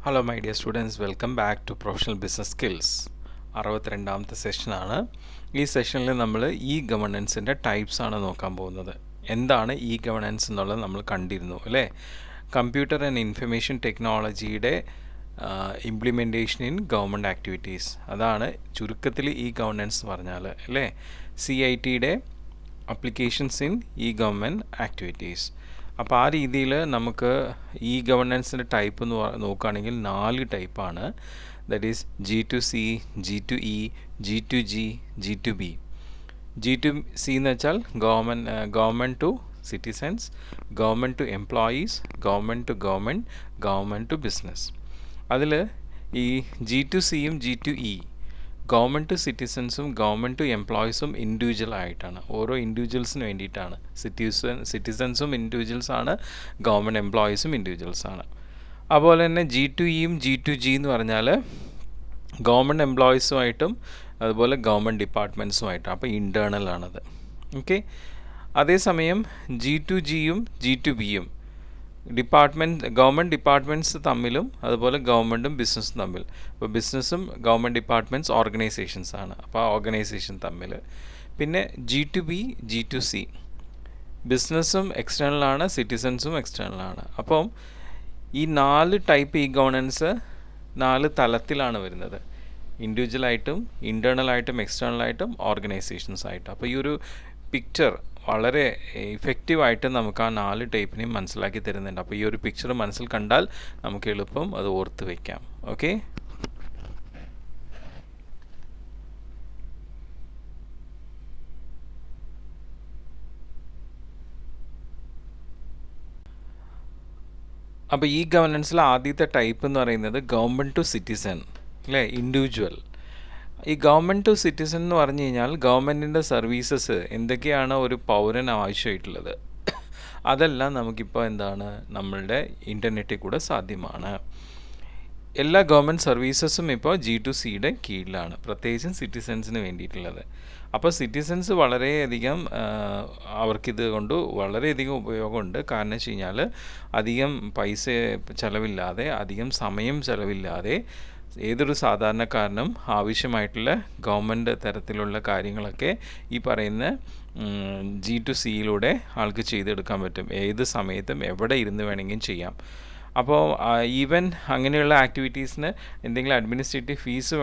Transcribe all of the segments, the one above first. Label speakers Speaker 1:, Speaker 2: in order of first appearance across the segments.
Speaker 1: Hello my dear students, welcome back to Professional Business Skills. 62ാമത്തെ സെഷനാണ്. ഈ സെഷനിൽ നമ്മൾ E ഗവേണൻസിൻ്റെ types ആണ് നോക്കാൻ പോകുന്നത്. എന്താണ് ഇ ഗവേണൻസ് എന്നുള്ളത് നമ്മൾ കണ്ടിരുന്നു അല്ലേ? കമ്പ്യൂട്ടർ ആൻഡ് ഇൻഫർമേഷൻ ടെക്നോളജിയുടെ ഇംപ്ലിമെൻറ്റേഷൻ ഇൻ ഗവൺമെൻറ് ആക്ടിവിറ്റീസ്, അതാണ് ചുരുക്കത്തിൽ ഇ ഗവേണൻസ് എന്ന് പറഞ്ഞാൽ അല്ലേ? CITയുടെ applications in e government activities. അപ്പോൾ ആ രീതിയിൽ നമുക്ക് ഇ ഗവേണൻസിൻ്റെ ടൈപ്പ് എന്ന് നോക്കുകയാണെങ്കിൽ 4 ടൈപ്പാണ്. That is G2C, G2E, G2G, G2B. G2C എന്ന് വെച്ചാൽ government to citizens, government to employees, government to government, government to business. അതിൽ ഈ G2Cയും G2E ഗവൺമെൻറ് ടു സിറ്റിസൻസും ഗവൺമെൻറ് ടു എംപ്ലോയീസും ഇൻഡിവിജ്വൽ ആയിട്ടാണ്, ഓരോ ഇൻഡിവിജ്വൽസിന് വേണ്ടിയിട്ടാണ്. സിറ്റിസൻസും ഇൻഡിവിജ്വൽസാണ്, ഗവൺമെൻറ് എംപ്ലോയീസും ഇൻഡിവിജ്വൽസാണ്. അതുപോലെ തന്നെ G2Eയും G2G എന്ന് പറഞ്ഞാൽ ഗവൺമെൻറ് എംപ്ലോയീസുമായിട്ടും അതുപോലെ ഗവൺമെൻറ് ഡിപ്പാർട്ട്മെൻറ്റ്സുമായിട്ടും, അപ്പോൾ ഇൻറ്റേർണൽ ആണത്. ഓക്കെ. അതേസമയം G2Gയും G2Bയും ഗവൺമെൻറ് ഡിപ്പാർട്ട്മെൻറ്റ്സ് തമ്മിലും അതുപോലെ ഗവൺമെൻറ്റും ബിസിനസ്സും തമ്മിൽ. അപ്പോൾ ബിസിനസ്സും ഗവൺമെൻറ് ഡിപ്പാർട്ട്മെൻറ്റ്സ് ഓർഗനൈസേഷൻസ് ആണ്, അപ്പോൾ ഓർഗനൈസേഷൻ തമ്മിൽ. പിന്നെ G2B, G2C ബിസിനസ്സും എക്സ്റ്റേണലാണ്, സിറ്റിസൻസും എക്സ്റ്റേണലാണ്. അപ്പം ഈ 4 ടൈപ്പ് ഇ ഗവേണൻസ് 4 തലത്തിലാണ് വരുന്നത്: ഇൻഡിവിജ്വലായിട്ടും, ഇൻറ്റേർണലായിട്ടും, എക്സ്റ്റേണലായിട്ടും, ഓർഗനൈസേഷൻസ് ആയിട്ടും. അപ്പോൾ ഈ ഒരു പിക്ചർ വളരെ ഇഫക്റ്റീവായിട്ട് നമുക്ക് ആ 4 ടൈപ്പിനെയും മനസ്സിലാക്കി തരുന്നുണ്ട്. അപ്പോൾ ഈ ഒരു പിക്ചർ മനസ്സിൽ കണ്ടാൽ നമുക്ക് എളുപ്പം അത് ഓർത്ത് വയ്ക്കാം. ഓക്കെ. അപ്പോൾ ഈ ഗവേണൻസിൽ ആദ്യത്തെ ടൈപ്പ് എന്ന് പറയുന്നത് ഗവൺമെൻറ് ടു സിറ്റിസൺ അല്ലേ, ഇൻഡിവിജ്വൽ. ഈ ഗവൺമെൻറ് ടു സിറ്റിസൺ എന്ന് പറഞ്ഞു കഴിഞ്ഞാൽ ഗവൺമെൻറ്റിൻ്റെ സർവീസസ് എന്തൊക്കെയാണ് ഒരു പൗരന് ആവശ്യമായിട്ടുള്ളത് അതെല്ലാം നമുക്കിപ്പോൾ എന്താണ് നമ്മളുടെ ഇൻ്റർനെറ്റിൽ കൂടെ സാധ്യമാണ്. എല്ലാ ഗവൺമെൻറ് സർവീസസും ഇപ്പോൾ G2Cയുടെ കീഴിലാണ്, പ്രത്യേകിച്ചും സിറ്റിസൻസിന് വേണ്ടിയിട്ടുള്ളത്. അപ്പോൾ സിറ്റിസൻസ് വളരെയധികം അവർക്കിത് കൊണ്ട് വളരെയധികം ഉപയോഗമുണ്ട്. കാരണം വെച്ച് കഴിഞ്ഞാൽ അധികം പൈസ ചിലവില്ലാതെ, അധികം സമയം ചിലവില്ലാതെ ഏതൊരു സാധാരണക്കാരനും ആവശ്യമായിട്ടുള്ള ഗവൺമെൻറ് തരത്തിലുള്ള കാര്യങ്ങളൊക്കെ ഈ പറയുന്ന G2Cയിലൂടെ ആൾക്ക് ചെയ്തെടുക്കാൻ പറ്റും. ഏത് സമയത്തും എവിടെ ഇരുന്ന് വേണമെങ്കിലും ചെയ്യാം. അപ്പോൾ ഈവൻ അങ്ങനെയുള്ള ആക്ടിവിറ്റീസിന് എന്തെങ്കിലും അഡ്മിനിസ്ട്രേറ്റീവ് ഫീസ്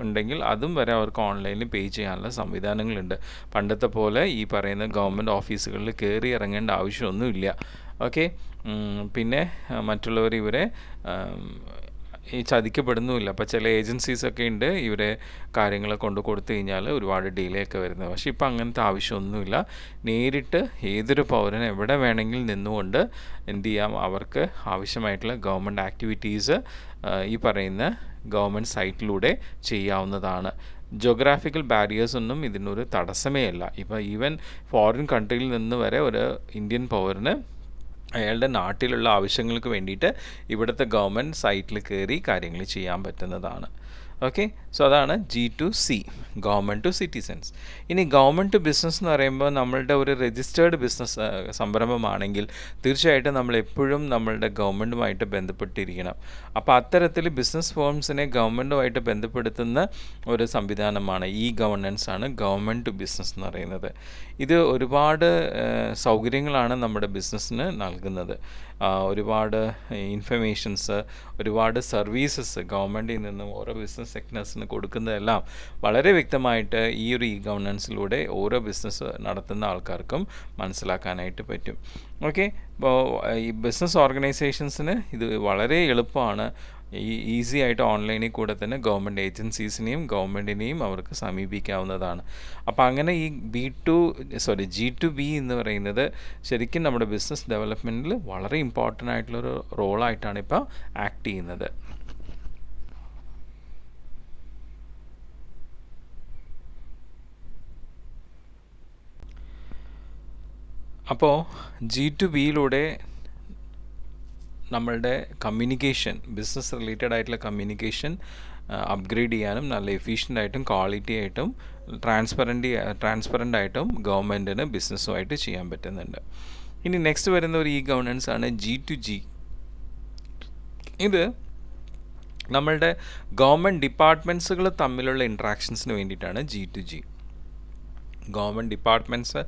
Speaker 1: ഉണ്ടെങ്കിൽ അതും വരെ അവർക്ക് ഓൺലൈനിൽ പേ ചെയ്യാനുള്ള സംവിധാനങ്ങളുണ്ട്. പണ്ടത്തെ പോലെ ഈ പറയുന്ന ഗവൺമെൻറ് ഓഫീസുകളിൽ കയറി ഇറങ്ങേണ്ട ആവശ്യമൊന്നുമില്ല. ഓക്കെ. പിന്നെ മറ്റുള്ളവർ ഇവരെ ഈ ചതിക്കപ്പെടുന്നുമില്ല. അപ്പോൾ ചില ഏജൻസീസൊക്കെ ഉണ്ട് ഇവരെ കാര്യങ്ങൾ കൊണ്ട് കൊടുത്തു കഴിഞ്ഞാൽ ഒരുപാട് ഡിലേ ഒക്കെ വരുന്നത്. പക്ഷേ ഇപ്പോൾ അങ്ങനത്തെ ആവശ്യമൊന്നുമില്ല. നേരിട്ട് ഏതൊരു പൗരനും എവിടെ വേണമെങ്കിൽ നിന്നുകൊണ്ട് എന്ത് ചെയ്യാം, അവർക്ക് ആവശ്യമായിട്ടുള്ള ഗവൺമെൻറ് ആക്ടിവിറ്റീസ് ഈ പറയുന്ന ഗവൺമെൻറ് സൈറ്റിലൂടെ ചെയ്യാവുന്നതാണ്. ജോഗ്രാഫിക്കൽ ബാരിയേഴ്സ് ഒന്നും ഇതിനൊരു തടസ്സമേ അല്ല. ഇപ്പോൾ ഈവൻ ഫോറിൻ കൺട്രിയിൽ നിന്ന് വരെ ഒരു ഇന്ത്യൻ പൗരന് അയാളുടെ നാട്ടിലുള്ള ആവശ്യങ്ങൾക്ക് വേണ്ടിയിട്ട് ഇവിടുത്തെ ഗവൺമെൻറ് സൈറ്റിൽ കയറി കാര്യങ്ങൾ ചെയ്യാൻ പറ്റുന്നതാണ്. ഓക്കെ. സോ അതാണ് G2C, ഗവൺമെൻറ് ടു സിറ്റിസൻസ്. ഇനി ഗവൺമെൻറ് ടു ബിസിനസ് എന്ന് പറയുമ്പോൾ നമ്മളുടെ ഒരു രജിസ്റ്റേർഡ് ബിസിനസ് സംരംഭമാണെങ്കിൽ തീർച്ചയായിട്ടും നമ്മൾ എപ്പോഴും നമ്മളുടെ ഗവൺമെൻറ്റുമായിട്ട് ബന്ധപ്പെട്ടിരിക്കണം. അപ്പോൾ അത്തരത്തിൽ ബിസിനസ് ഫേംസിനെ ഗവൺമെൻറ്റുമായിട്ട് ബന്ധപ്പെടുത്തുന്ന ഒരു സംവിധാനമാണ് ഇ ഗവേണൻസ് ആണ് ഗവൺമെൻറ് ടു ബിസിനസ് എന്ന് പറയുന്നത്. ഇത് ഒരുപാട് സൗകര്യങ്ങളാണ് നമ്മുടെ ബിസിനസ്സിന് നൽകുന്നത്. ഒരുപാട് ഇൻഫർമേഷൻസ്, ഒരുപാട് സർവീസസ് ഗവൺമെൻറ്റിൽ നിന്നും ഓരോ ബിസിനസ് സെക്ടേഴ്സിന് കൊടുക്കുന്നതെല്ലാം വളരെ വ്യക്തമായിട്ട് ഈ ഒരു ഇ ഗവേണൻസിലൂടെ ഓരോ ബിസിനസ് നടത്തുന്ന ആൾക്കാർക്കും മനസ്സിലാക്കാനായിട്ട് പറ്റും. ഓക്കെ. അപ്പോൾ ഈ ബിസിനസ് ഓർഗനൈസേഷൻസിന് ഇത് വളരെ എളുപ്പമാണ്. ഈസി ആയിട്ട് ഓൺലൈനിൽ കൂടെ തന്നെ ഗവൺമെൻറ് ഏജൻസീസിനെയും ഗവൺമെൻറ്റിനെയും അവർക്ക് സമീപിക്കാവുന്നതാണ്. അപ്പോൾ അങ്ങനെ ഈ G2B എന്ന് പറയുന്നത് ശരിക്കും നമ്മുടെ ബിസിനസ് ഡെവലപ്മെൻറ്റിൽ വളരെ ഇമ്പോർട്ടൻ്റ് ആയിട്ടുള്ളൊരു റോളായിട്ടാണ് ഇപ്പോൾ ആക്ട് ചെയ്യുന്നത്. അപ്പോൾ G2Bയിലൂടെ നമ്മളുടെ കമ്മ്യൂണിക്കേഷൻ, ബിസിനസ് റിലേറ്റഡ് ആയിട്ടുള്ള കമ്മ്യൂണിക്കേഷൻ അപ്ഗ്രേഡ് ചെയ്യാനും നല്ല എഫിഷ്യൻ്റ് ആയിട്ടും ക്വാളിറ്റി ആയിട്ടും ട്രാൻസ്പെറൻ്റ് ആയിട്ടും ഗവൺമെൻറ്റിന് ബിസിനസ്സുമായിട്ട് ചെയ്യാൻ പറ്റുന്നുണ്ട്. ഇനി നെക്സ്റ്റ് വരുന്ന ഒരു ഇ ഗവേണൻസ് ആണ് G2G. ഇത് നമ്മളുടെ ഗവൺമെൻറ് ഡിപ്പാർട്ട്മെൻറ്റ്സുകൾ തമ്മിലുള്ള ഇൻട്രാക്ഷൻസിന് വേണ്ടിയിട്ടാണ് G2G. Government departments,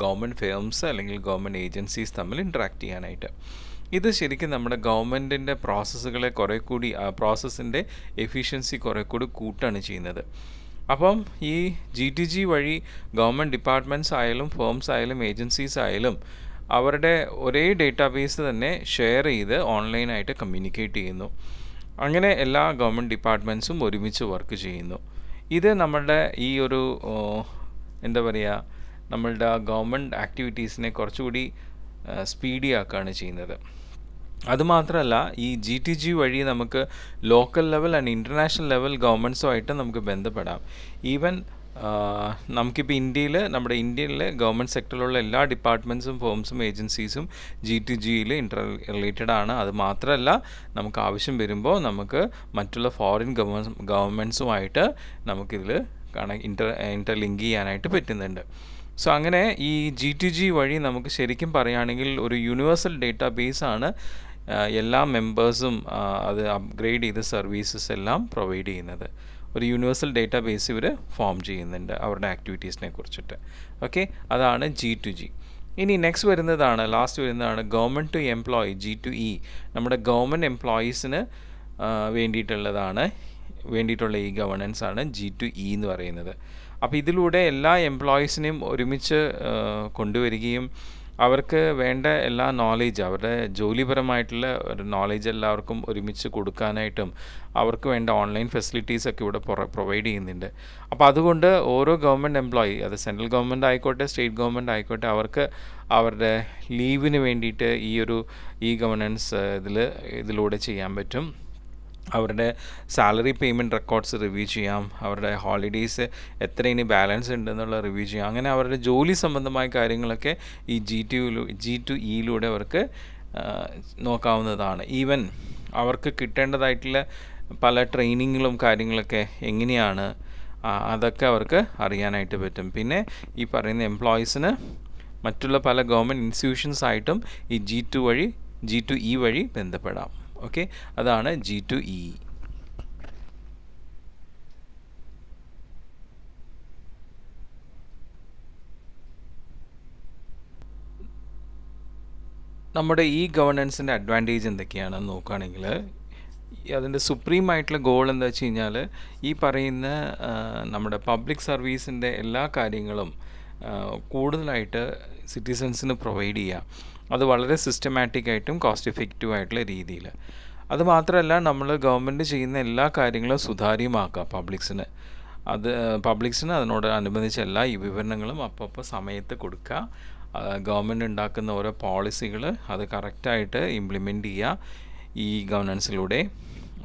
Speaker 1: government firms അല്ലെങ്കിൽ ഗവൺമെൻറ് ഏജൻസീസ് തമ്മിൽ ഇൻട്രാക്ട് ചെയ്യാനായിട്ട്. ഇത് ശരിക്കും നമ്മുടെ ഗവൺമെൻറ്റിൻ്റെ പ്രോസസ്സുകളെ കുറേ കൂടി പ്രോസസ്സിൻ്റെ എഫിഷ്യൻസി കുറേ കൂടി കൂട്ടാണ് ചെയ്യുന്നത്. അപ്പം ഈ G2G വഴി ഗവൺമെൻറ് ഡിപ്പാർട്ട്മെൻറ്റ്സ് ആയാലും ഫേംസ് ആയാലും ഏജൻസീസ് ആയാലും അവരുടെ ഒരേ ഡേറ്റാബേസ് തന്നെ ഷെയർ ചെയ്ത് ഓൺലൈനായിട്ട് കമ്മ്യൂണിക്കേറ്റ് ചെയ്യുന്നു. അങ്ങനെ എല്ലാ ഗവൺമെൻറ് ഡിപ്പാർട്ട്മെൻറ്റ്സും ഒരുമിച്ച് വർക്ക് ചെയ്യുന്നു. ഇത് നമ്മളുടെ ഈ ഒരു എന്താ പറയുക, നമ്മളുടെ ഗവൺമെൻറ് ആക്ടിവിറ്റീസിനെ കുറച്ചുകൂടി സ്പീഡി ആക്കുകയാണ് ചെയ്യുന്നത്. അതുമാത്രമല്ല, ഈ G2G വഴി നമുക്ക് local level and international level ഗവൺമെൻറ്റ്സുമായിട്ട് നമുക്ക് ബന്ധപ്പെടാം. ഈവൻ നമുക്കിപ്പോൾ നമ്മുടെ ഇന്ത്യയിലെ ഗവൺമെൻറ് സെക്ടറിലുള്ള എല്ലാ ഡിപ്പാർട്ട്മെൻറ്റ്സും ഫേംസും ഏജൻസീസും G2Gയിൽ റിലേറ്റഡ് ആണ്. അത് മാത്രമല്ല, നമുക്ക് ആവശ്യം വരുമ്പോൾ നമുക്ക് മറ്റുള്ള ഫോറിൻ ഗവൺമെൻറ്റ്സുമായിട്ട് നമുക്കിതിൽ ഇൻ്റർലിങ്ക് ചെയ്യാനായിട്ട് പറ്റുന്നുണ്ട്. സോ അങ്ങനെ ഈ G2G വഴി നമുക്ക് ശരിക്കും പറയുകയാണെങ്കിൽ ഒരു യൂണിവേഴ്സൽ ഡേറ്റാബേസ് ആണ് എല്ലാ മെമ്പേഴ്സും അത് അപ്ഗ്രേഡ് ചെയ്ത സർവീസസ് എല്ലാം പ്രൊവൈഡ് ചെയ്യുന്നത്. ഒരു യൂണിവേഴ്സൽ ഡേറ്റാബേസ് ഇവർ ഫോം ചെയ്യുന്നുണ്ട് അവരുടെ ആക്ടിവിറ്റീസിനെ കുറിച്ചിട്ട്. ഓക്കെ, അതാണ് G2G. ഇനി ലാസ്റ്റ് വരുന്നതാണ് ഗവൺമെൻറ് ടു എംപ്ലോയി G2E. നമ്മുടെ ഗവൺമെൻറ് എംപ്ലോയീസിന് വേണ്ടിയിട്ടുള്ള ഈ ഗവേണൻസ് ആണ് G2E എന്ന് പറയുന്നത്. അപ്പോൾ ഇതിലൂടെ എല്ലാ എംപ്ലോയീസിനെയും ഒരുമിച്ച് കൊണ്ടുവരികയും അവർക്ക് വേണ്ട എല്ലാ നോളേജ്, അവരുടെ ജോലിപരമായിട്ടുള്ള ഒരു നോളേജ് എല്ലാവർക്കും ഒരുമിച്ച് കൊടുക്കാനായിട്ടും അവർക്ക് വേണ്ട ഓൺലൈൻ ഫെസിലിറ്റീസൊക്കെ ഇവിടെ പ്രൊവൈഡ് ചെയ്യുന്നുണ്ട്. അപ്പോൾ അതുകൊണ്ട് ഓരോ ഗവൺമെൻറ് എംപ്ലോയി, അത് സെൻട്രൽ ഗവൺമെൻറ് ആയിക്കോട്ടെ സ്റ്റേറ്റ് ഗവൺമെൻറ് ആയിക്കോട്ടെ, അവർക്ക് അവരുടെ ലീവിന് വേണ്ടിയിട്ട് ഈ ഗവേണൻസ് ഇതിലൂടെ ചെയ്യാൻ പറ്റും. അവരുടെ സാലറി പേയ്മെൻറ്റ് റെക്കോർഡ്സ് റിവ്യൂ ചെയ്യാം, അവരുടെ ഹോളിഡേയ്സ് എത്ര ഇനി ബാലൻസ് ഉണ്ടെന്നുള്ള റിവ്യൂ ചെയ്യാം. അങ്ങനെ അവരുടെ ജോലി സംബന്ധമായ കാര്യങ്ങളൊക്കെ ഈ G2Eയിലൂടെ അവർക്ക് നോക്കാവുന്നതാണ്. ഈവൻ അവർക്ക് കിട്ടേണ്ടതായിട്ടുള്ള പല ട്രെയിനിങ്ങുകളും കാര്യങ്ങളൊക്കെ എങ്ങനെയാണ് അതൊക്കെ അവർക്ക് അറിയാനായിട്ട് പറ്റും. പിന്നെ ഈ പറയുന്ന എംപ്ലോയീസിന് മറ്റുള്ള പല ഗവൺമെൻറ് ഇൻസ്റ്റിറ്റ്യൂഷൻസായിട്ടും ഈ G2E വഴി ബന്ധപ്പെടാം. ഓക്കെ, അതാണ് G2E. നമ്മുടെ ഈ ഗവേണൻസിൻ്റെ അഡ്വാൻറ്റേജ് എന്തൊക്കെയാണെന്ന് നോക്കുകയാണെങ്കിൽ, അതിൻ്റെ സുപ്രീമായിട്ടുള്ള ഗോൾ എന്താ വെച്ച് കഴിഞ്ഞാൽ, ഈ പറയുന്ന നമ്മുടെ പബ്ലിക് സർവീസിൻ്റെ എല്ലാ കാര്യങ്ങളും കൂടുതലായിട്ട് സിറ്റിസൺസിന് പ്രൊവൈഡ് ചെയ്യുക. അത് വളരെ സിസ്റ്റമാറ്റിക്കായിട്ടും കോസ്റ്റ് എഫക്റ്റീവ് ആയിട്ടുള്ള രീതിയിൽ. അതുമാത്രമല്ല, നമ്മൾ ഗവൺമെൻറ് ചെയ്യുന്ന എല്ലാ കാര്യങ്ങളും സുതാര്യമാക്കുക പബ്ലിക്സിന് അതിനോട് അനുബന്ധിച്ച എല്ലാ ഈ വിവരണങ്ങളും അപ്പോൾ സമയത്ത് കൊടുക്കുക. ഗവൺമെൻറ് ഉണ്ടാക്കുന്ന ഓരോ പോളിസികൾ അത് കറക്റ്റായിട്ട് ഇംപ്ലിമെൻറ്റ് ചെയ്യുക ഈ ഗവർണൻസിലൂടെ.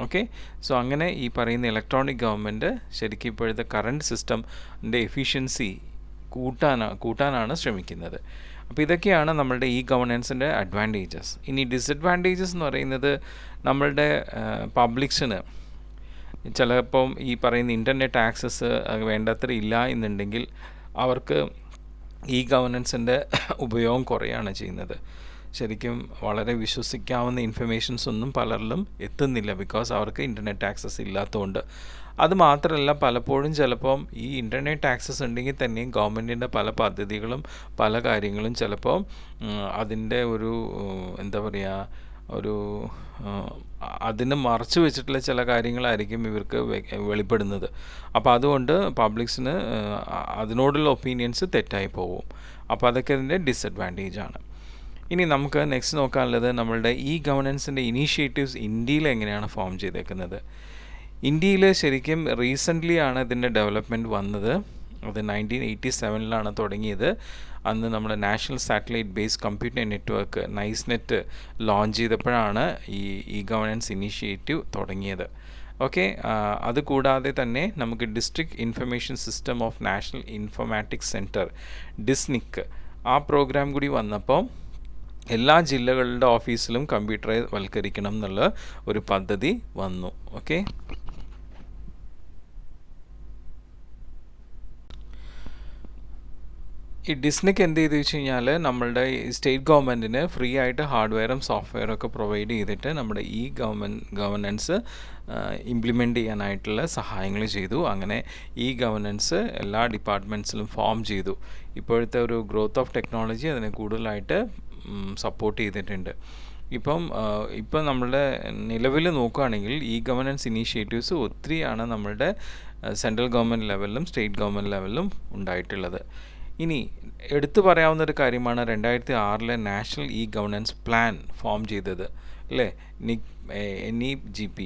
Speaker 1: ഓക്കെ, സോ അങ്ങനെ ഈ പറയുന്ന ഇലക്ട്രോണിക് ഗവൺമെൻറ് ശരിക്കും ഇപ്പോഴത്തെ കറണ്ട് സിസ്റ്റമിൻ്റെ എഫിഷ്യൻസി കൂട്ടാനാണ് ശ്രമിക്കുന്നത്. അപ്പോൾ ഇതൊക്കെയാണ് നമ്മളുടെ ഈ ഗവേണൻസിൻ്റെ അഡ്വാൻറ്റേജസ്. ഇനി ഡിസഡ്വാൻറ്റേജസ് എന്ന് പറയുന്നത്, നമ്മളുടെ പബ്ലിക്സിന് ചിലപ്പം ഈ പറയുന്ന ഇൻ്റർനെറ്റ് ആക്സസ് വേണ്ടത്ര ഇല്ല എന്നുണ്ടെങ്കിൽ അവർക്ക് ഈ ഗവേണൻസിൻ്റെ ഉപയോഗം കുറയാണ് ചെയ്യുന്നത്. ശരിക്കും വളരെ വിശ്വസിക്കാവുന്ന ഇൻഫർമേഷൻസ് ഒന്നും പലരിലും എത്തുന്നില്ല, ബിക്കോസ് അവർക്ക് ഇൻ്റർനെറ്റ് ആക്സസ് ഇല്ലാത്തതുകൊണ്ട്. അതുമാത്രമല്ല, പലപ്പോഴും ചിലപ്പം ഈ ഇൻ്റർനെറ്റ് ആക്സസ് ഉണ്ടെങ്കിൽ തന്നെയും ഗവൺമെൻറ്റിൻ്റെ പല പദ്ധതികളും പല കാര്യങ്ങളും ചിലപ്പോൾ അതിൻ്റെ എന്താ പറയുക, അതിന് മറച്ചു വെച്ചിട്ടുള്ള ചില കാര്യങ്ങളായിരിക്കും ഇവർക്ക് വെളിപ്പെടുന്നത്. അപ്പോൾ അതുകൊണ്ട് പബ്ലിക്സിന് അതിനോടുള്ള ഒപ്പീനിയൻസ് തെറ്റായി പോകും. അപ്പോൾ അതൊക്കെ അതിൻ്റെ ഡിസഡ്വാൻറ്റേജാണ്. ഇനി നമുക്ക് നെക്സ്റ്റ് നോക്കാനുള്ളത് നമ്മളുടെ ഈ ഗവേണൻസിൻ്റെ ഇനീഷ്യേറ്റീവ്സ് ഇന്ത്യയിൽ എങ്ങനെയാണ് ഫോം ചെയ്തേക്കുന്നത്. ഇന്ത്യയിൽ ശരിക്കും റീസെൻ്റ്ലി ആണ് ഇതിൻ്റെ ഡെവലപ്മെൻറ്റ് വന്നത്. അത് 1987 തുടങ്ങിയത്. അന്ന് നമ്മുടെ national satellite based computer network NICNET launch ചെയ്തപ്പോഴാണ് ഈ ഗവേണൻസ് ഇനീഷ്യേറ്റീവ് തുടങ്ങിയത്. ഓക്കെ, അതുകൂടാതെ തന്നെ നമുക്ക് district information system of national informatics centre DISNIC ആ പ്രോഗ്രാം കൂടി വന്നപ്പോൾ എല്ലാ ജില്ലകളുടെ ഓഫീസിലും കമ്പ്യൂട്ടറൈവൽക്കരിക്കണം എന്നുള്ള ഒരു പദ്ധതി വന്നു. ഓക്കെ, ഈ ഡിസ്നിക്ക് എന്ത് ചെയ്തു വെച്ച് കഴിഞ്ഞാൽ നമ്മളുടെ ഈ സ്റ്റേറ്റ് ഗവൺമെൻറ്റിന് ഫ്രീ ആയിട്ട് ഹാർഡ്വെയറും സോഫ്റ്റ്വെയറും ഒക്കെ പ്രൊവൈഡ് ചെയ്തിട്ട് നമ്മുടെ ഈ ഗവർണൻസ് ഇംപ്ലിമെൻ്റ് ചെയ്യാനായിട്ടുള്ള സഹായങ്ങൾ ചെയ്തു. അങ്ങനെ ഈ ഗവർണൻസ് എല്ലാ ഡിപ്പാർട്ട്മെൻറ്റ്സിലും ഫോം ചെയ്തു. ഇപ്പോഴത്തെ ഒരു ഗ്രോത്ത് ഓഫ് ടെക്നോളജി അതിനെ കൂടുതലായിട്ട് സപ്പോർട്ട് ചെയ്തിട്ടുണ്ട്. ഇപ്പം നമ്മളുടെ നിലവിൽ നോക്കുകയാണെങ്കിൽ ഈ ഗവർണൻസ് ഇനീഷ്യേറ്റീവ്സ് ഒത്തിരിയാണ് നമ്മളുടെ സെൻട്രൽ ഗവൺമെൻറ് ലെവലിലും സ്റ്റേറ്റ് ഗവൺമെൻറ് ലെവലിലും ഉണ്ടായിട്ടുള്ളത്. ഇനി എടുത്തു പറയാവുന്നൊരു കാര്യമാണ് 2006 national e governance plan form ചെയ്തത് അല്ലേ, NEGP.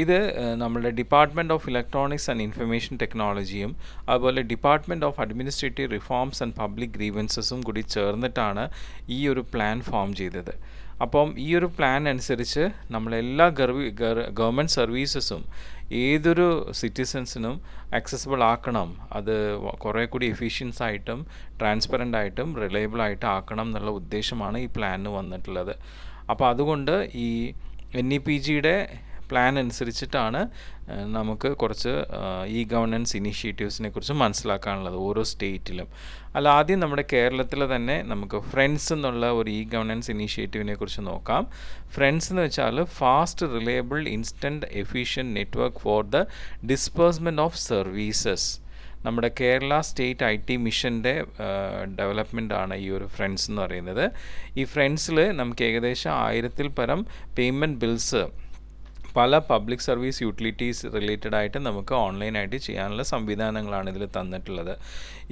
Speaker 1: ഇത് നമ്മുടെ department of electronics and information ടെക്നോളജിയും അതുപോലെ department of administrative reforms and public ഗ്രീവൻസസും കൂടി ചേർന്നിട്ടാണ് ഈ ഒരു പ്ലാൻ ഫോം ചെയ്തത്. അപ്പം ഈ ഒരു പ്ലാൻ അനുസരിച്ച് നമ്മളെല്ലാ ഗവൺമെൻറ് സർവീസസും ഏതൊരു സിറ്റിസൻസിനും ആക്സസിബിൾ ആക്കണം. അത് കുറേ കൂടി എഫിഷ്യൻസ് ആയിട്ടും ട്രാൻസ്പെറൻ്റ് ആയിട്ടും റിലയബിൾ ആയിട്ട് ആക്കണം എന്നുള്ള ഉദ്ദേശമാണ് ഈ പ്ലാനിന് വന്നിട്ടുള്ളത്. അപ്പോൾ അതുകൊണ്ട് ഈ NEPGയുടെ പ്ലാൻ അനുസരിച്ചിട്ടാണ് നമുക്ക് കുറച്ച് ഇ ഗവർണൻസ് ഇനീഷ്യേറ്റീവ്സിനെ കുറിച്ച് മനസ്സിലാക്കാനുള്ളത് ഓരോ സ്റ്റേറ്റിലും. അല്ല, ആദ്യം നമ്മുടെ കേരളത്തിൽ തന്നെ നമുക്ക് ഫ്രണ്ട്സ് എന്നുള്ള ഒരു ഇ ഗവർണൻസ് ഇനീഷ്യേറ്റീവിനെ കുറിച്ച് നോക്കാം. ഫ്രണ്ട്സ് എന്ന് വെച്ചാൽ fast, reliable, instant, efficient network for the disbursement of services. നമ്മുടെ കേരള സ്റ്റേറ്റ് IT മിഷൻ്റെ ഡെവലപ്മെൻ്റ് ആണ് ഈ ഒരു ഫ്രണ്ട്സ് എന്ന് പറയുന്നത്. ഈ ഫ്രണ്ട്സിൽ നമുക്ക് ഏകദേശം 1000-ൽ പരം പേയ്മെൻറ്റ് ബിൽസ് പല പബ്ലിക് സർവീസ് യൂട്ടിലിറ്റീസ് റിലേറ്റഡ് ആയിട്ട് നമുക്ക് ഓൺലൈനായിട്ട് ചെയ്യാനുള്ള സംവിധാനങ്ങളാണ് ഇതിൽ തന്നിട്ടുള്ളത്.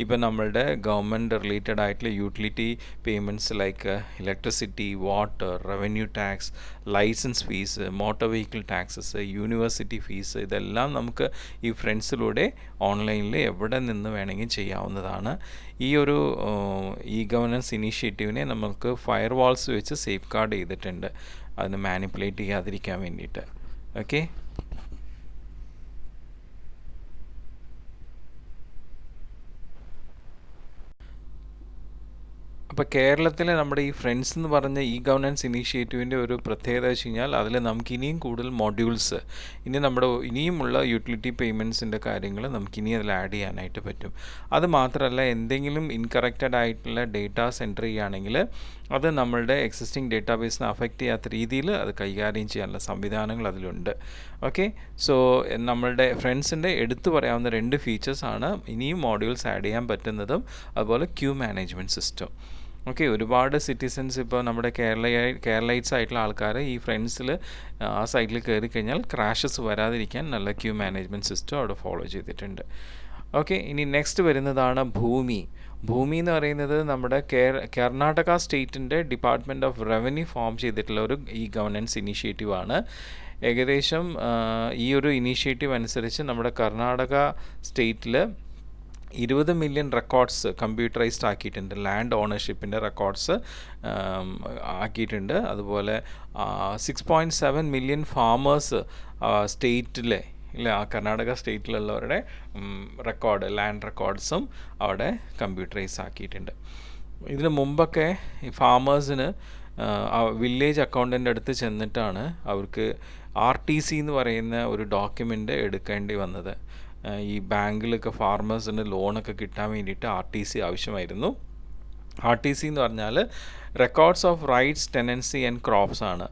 Speaker 1: ഇപ്പം നമ്മളുടെ ഗവൺമെൻറ് റിലേറ്റഡ് ആയിട്ടുള്ള utility payments like electricity, water, revenue tax, licence fees, motor vehicle taxes, university fees, ഇതെല്ലാം നമുക്ക് ഈ ഫ്രണ്ട്സിലൂടെ ഓൺലൈനിൽ എവിടെ നിന്ന് വേണമെങ്കിൽ ചെയ്യാവുന്നതാണ്. ഈ ഒരു ഇ ഗവർണൻസ് ഇനീഷ്യേറ്റീവിനെ നമുക്ക് ഫയർ വാൾസ് വെച്ച് സേഫ് ഗാർഡ് ചെയ്തിട്ടുണ്ട്, അതിന് മാനിപ്പുലേറ്റ് ചെയ്യാതിരിക്കാൻ വേണ്ടിയിട്ട്. ഓക്കെ, അപ്പോൾ കേരളത്തിൽ നമ്മുടെ ഈ ഫ്രണ്ട്സ് എന്ന് പറഞ്ഞ ഇ ഗവർണൻസ് ഇനീഷ്യേറ്റീവിൻ്റെ ഒരു പ്രത്യേകത വെച്ച് കഴിഞ്ഞാൽ അതിൽ നമുക്ക് ഇനിയും കൂടുതൽ മൊഡ്യൂൾസ്, ഇനിയുമുള്ള യൂട്ടിലിറ്റി പേയ്മെൻറ്റ്സിൻ്റെ കാര്യങ്ങൾ നമുക്ക് ഇനി അതിൽ ആഡ് ചെയ്യാനായിട്ട് പറ്റും. അത് മാത്രമല്ല, എന്തെങ്കിലും ഇൻകറക്റ്റഡ് ആയിട്ടുള്ള ഡേറ്റാസ് എൻ്റർ ചെയ്യുകയാണെങ്കിൽ അത് നമ്മളുടെ എക്സിസ്റ്റിംഗ് ഡേറ്റാബേസിനെ അഫക്റ്റ് ചെയ്യാത്ത രീതിയിൽ അത് കൈകാര്യം ചെയ്യാനുള്ള സംവിധാനങ്ങൾ അതിലുണ്ട്. ഓക്കെ, സോ നമ്മളുടെ ഫ്രണ്ട്സിൻ്റെ എടുത്തു പറയാവുന്ന 2 ഫീച്ചേഴ്സാണ് ഇനിയും മോഡ്യൂൾസ് ആഡ് ചെയ്യാൻ പറ്റുന്നതും അതുപോലെ ക്യൂ മാനേജ്മെൻറ്റ് സിസ്റ്റം. ഓക്കെ, ഒരുപാട് സിറ്റിസൻസ് ഇപ്പോൾ നമ്മുടെ കേരളൈറ്റ്സ് ആയിട്ടുള്ള ആൾക്കാർ ഈ ഫ്രണ്ട്സിൽ ആ സൈറ്റിൽ കയറി കഴിഞ്ഞാൽ ക്രാഷസ് വരാതിരിക്കാൻ നല്ല ക്യൂ മാനേജ്മെൻറ്റ് സിസ്റ്റം അവിടെ ഫോളോ ചെയ്തിട്ടുണ്ട്. ഓക്കെ, ഇനി നെക്സ്റ്റ് വരുന്നതാണ് ഭൂമി. ഭൂമി എന്ന് പറയുന്നത് നമ്മുടെ കർണാടക സ്റ്റേറ്റിൻ്റെ ഡിപ്പാർട്ട്മെൻറ്റ് ഓഫ് റവന്യൂ ഫോം ചെയ്തിട്ടുള്ള ഒരു ഇ ഗവർണൻസ് ഇനീഷ്യേറ്റീവാണ്. ഏകദേശം ഈ ഒരു ഇനീഷ്യേറ്റീവ് അനുസരിച്ച് നമ്മുടെ കർണാടക സ്റ്റേറ്റിൽ 20 മില്യൺ റെക്കോർഡ്സ് കമ്പ്യൂട്ടറൈസ്ഡ് ആക്കിയിട്ടുണ്ട്. ലാൻഡ് ഓണർഷിപ്പിൻ്റെ റെക്കോർഡ്സ് ആക്കിയിട്ടുണ്ട്. അതുപോലെ 6.7 മില്യൺ ഫാമേഴ്സ് സ്റ്റേറ്റിലെ കർണാടക സ്റ്റേറ്റിലുള്ളവരുടെ ലാൻഡ് റെക്കോർഡ്സും അവിടെ കമ്പ്യൂട്ടറൈസ് ആക്കിയിട്ടുണ്ട്. ഇതിന് മുമ്പൊക്കെ ഈ ഫാമേഴ്സിന് വില്ലേജ് അക്കൗണ്ടൻ്റ് അടുത്ത് ചെന്നിട്ടാണ് അവർക്ക് RTC എന്ന് പറയുന്ന ഒരു ഡോക്യുമെൻ്റ് എടുക്കേണ്ടി വന്നത്. ഈ ബാങ്കിലൊക്കെ ഫാർമേഴ്സിന് ലോണൊക്കെ കിട്ടാൻ വേണ്ടിയിട്ട് RTC ആവശ്യമായിരുന്നു. RTC എന്ന് പറഞ്ഞാൽ records of rights, tenancy and crops ആണ്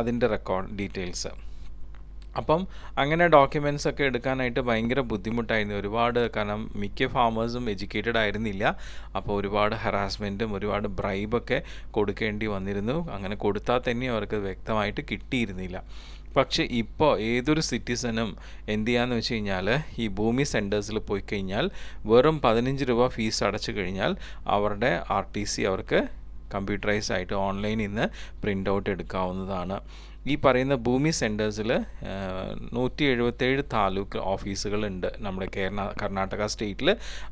Speaker 1: അതിൻ്റെ റെക്കോർഡ് ഡീറ്റെയിൽസ്. അപ്പം അങ്ങനെ ഡോക്യുമെൻറ്റ്സ് ഒക്കെ എടുക്കാനായിട്ട് ഭയങ്കര ബുദ്ധിമുട്ടായിരുന്നു. കാരണം മിക്ക ഫാമേഴ്സും എഡ്യൂക്കേറ്റഡ് ആയിരുന്നില്ല. അപ്പോൾ ഒരുപാട് ഹറാസ്മെൻറ്റും ഒരുപാട് ബ്രൈബൊക്കെ കൊടുക്കേണ്ടി വന്നിരുന്നു. അങ്ങനെ കൊടുത്താൽ തന്നെ അവർക്ക് വ്യക്തമായിട്ട് കിട്ടിയിരുന്നില്ല. പക്ഷേ ഇപ്പോൾ ഏതൊരു സിറ്റിസനും എന്ത് ചെയ്യാന്ന് വെച്ച് കഴിഞ്ഞാൽ ഈ ഭൂമി സെൻറ്റേഴ്സിൽ പോയി കഴിഞ്ഞാൽ വെറും 15 രൂപ ഫീസ് അടച്ചു കഴിഞ്ഞാൽ അവരുടെ RTC അവർക്ക് കമ്പ്യൂട്ടറൈസ് ആയിട്ട് ഓൺലൈനിൽ നിന്ന് പ്രിൻ്റ് ഔട്ട് എടുക്കാവുന്നതാണ്. ഈ പറയുന്ന ഭൂമി സെൻറ്റേഴ്സിൽ 177 താലൂക്ക് ഓഫീസുകളുണ്ട് നമ്മുടെ കർണാടക സ്റ്റേറ്റിൽ.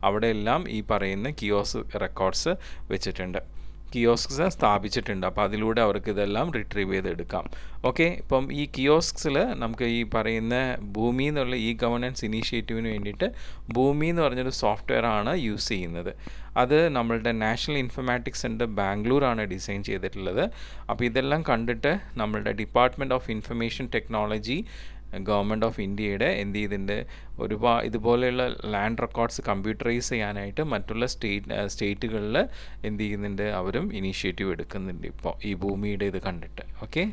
Speaker 1: അവിടെയെല്ലാം ഈ പറയുന്ന കിയോസ്ക് റെക്കോർഡ്സ് വെച്ചിട്ടുണ്ട്, കിയോസ്ക്സ് സ്ഥാപിച്ചിട്ടുണ്ട്. അപ്പോൾ അതിലൂടെ അവർക്ക് ഇതെല്ലാം റിട്രീവ് ചെയ്തെടുക്കാം. ഓക്കെ, ഇപ്പം ഈ കിയോസ്ക്സിൽ നമുക്ക് ഈ പറയുന്ന ഭൂമി എന്നുള്ള ഇ ഗവർണൻസ് ഇനീഷ്യേറ്റീവിന് വേണ്ടിയിട്ട് ഭൂമി എന്ന് പറഞ്ഞൊരു സോഫ്റ്റ്വെയർ ആണ് യൂസ് ചെയ്യുന്നത്. അത് നമ്മളുടെ നാഷണൽ ഇൻഫർമാറ്റിക്സ് സെൻറ്റർ ബാംഗ്ലൂരാണ് ഡിസൈൻ ചെയ്തിട്ടുള്ളത്. അപ്പോൾ ഇതെല്ലാം കണ്ടിട്ട് നമ്മളുടെ department of information technology government of ഇന്ത്യയുടെ എന്ത് ചെയ്തിട്ടുണ്ട്, ഇതുപോലെയുള്ള ലാൻഡ് റെക്കോർഡ്സ് കമ്പ്യൂട്ടറൈസ് ചെയ്യാനായിട്ട് മറ്റുള്ള സ്റ്റേറ്റുകളിൽ എന്ത് ചെയ്യുന്നുണ്ട്, അവരും ഇനീഷ്യേറ്റീവ് എടുക്കുന്നുണ്ട് ഇപ്പോൾ ഈ ഭൂമിയുടെ ഇത് കണ്ടിട്ട്. ഓക്കെ.